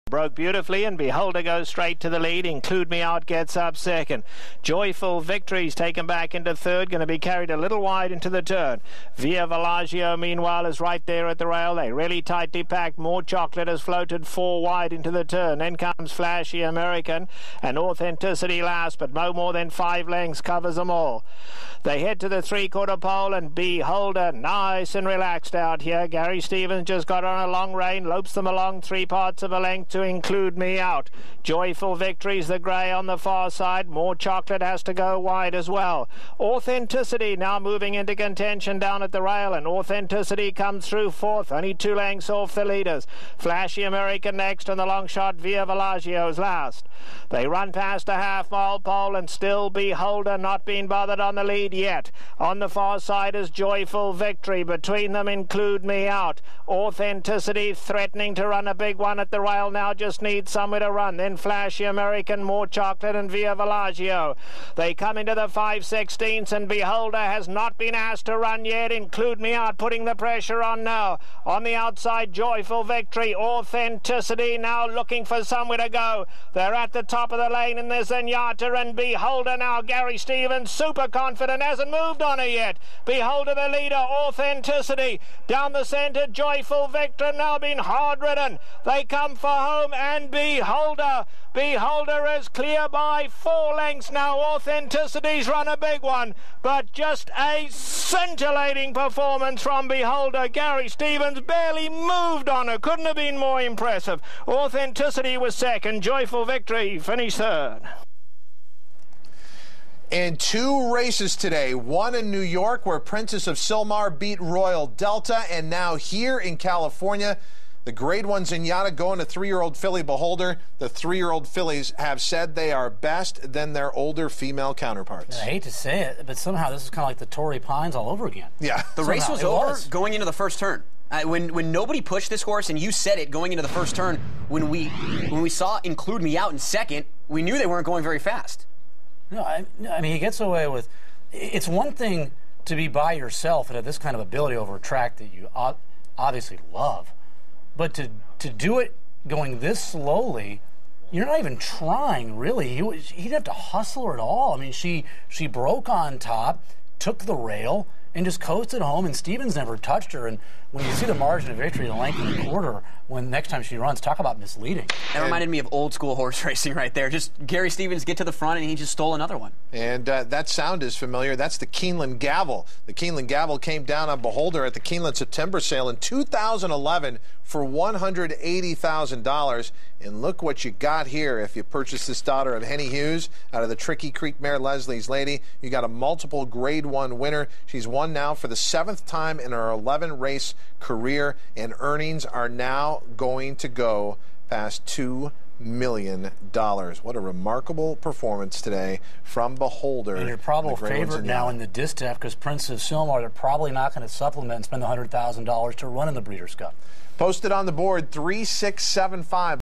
Broke beautifully, and Beholder goes straight to the lead. Include Me Out gets up second. Joyful Victory's taken back into third, going to be carried a little wide into the turn. Via Villagio, meanwhile, is right there at the rail. They really tightly packed. More Chocolate has floated 4 wide into the turn. Then comes Flashy American and Authenticity last, but no more than 5 lengths covers them all. They head to the 3/4 pole, and Beholder nice and relaxed out here. Gary Stevens just got on a long rein, lopes them along 3 parts of a length to Include Me Out. Joyful Victory's the grey on the far side. More Chocolate has to go wide as well. Authenticity now moving into contention down at the rail, and Authenticity comes through 4th, only 2 lengths off the leaders. Flashy American next, and the long shot Via Villagio's last. They run past a half-mile pole, and still Beholder not being bothered on the lead yet. On the far side is Joyful Victory. Between them, Include Me Out. Authenticity threatening to run a big one at the rail now, just needs somewhere to run. Then Flashy American, More Chocolate, and Via Villagio. They come into the 5/16, and Beholder has not been asked to run yet. Include Me Out putting the pressure on now. On the outside, Joyful Victory. Authenticity now looking for somewhere to go. They're at the top of the lane, and there's Zenyatta and Beholder now. Gary Stevens, super confident, hasn't moved on her yet. Beholder the leader, Authenticity. Down the centre, Joyful Victory now been hard ridden. They come for home, and Beholder is clear by 4 lengths now. Authenticity's run a big one, but just a scintillating performance from Beholder. Gary Stevens barely moved on her. Couldn't have been more impressive. Authenticity was second. Joyful Victory finished third. In 2 races today, one in New York where Princess of Silmar beat Royal Delta, and now here in California, the Grade 1 Zenyatta going to 3-year-old filly Beholder. The 3-year-old fillies have said they are best than their older female counterparts. I hate to say it, but somehow this is kind of like the Torrey Pines all over again. Yeah. The race was over going into the first turn. When nobody pushed this horse, and you said it going into the first turn, when we saw Include Me Out in second, we knew they weren't going very fast. No, I mean, he gets away with... It's one thing to be by yourself and have this kind of ability over a track that you obviously love. But to do it going this slowly, you're not even trying, really. He didn't have to hustle her at all. I mean, she broke on top, took the rail, and just coasted home, and Stevens never touched her. And when you see the margin of victory, the length of the quarter, when next time she runs, talk about misleading. That reminded me of old school horse racing right there. Just Gary Stevens get to the front, and he just stole another one. And that sound is familiar. That's the Keeneland Gavel. The Keeneland Gavel came down on Beholder at the Keeneland September sale in 2011 for $180,000. And look what you got here if you purchase this daughter of Henny Hughes out of the Tricky Creek mare Leslie's Lady. You got a multiple Grade 1 winner. She's won now for the 7th time in her 11-race career, and earnings are now going to go past $2 million. What a remarkable performance today from Beholder. And your probable favorite now in the distaff, because Prince of Silmar, they're probably not going to supplement and spend the $100,000 to run in the Breeders' Cup. Posted on the board 3675.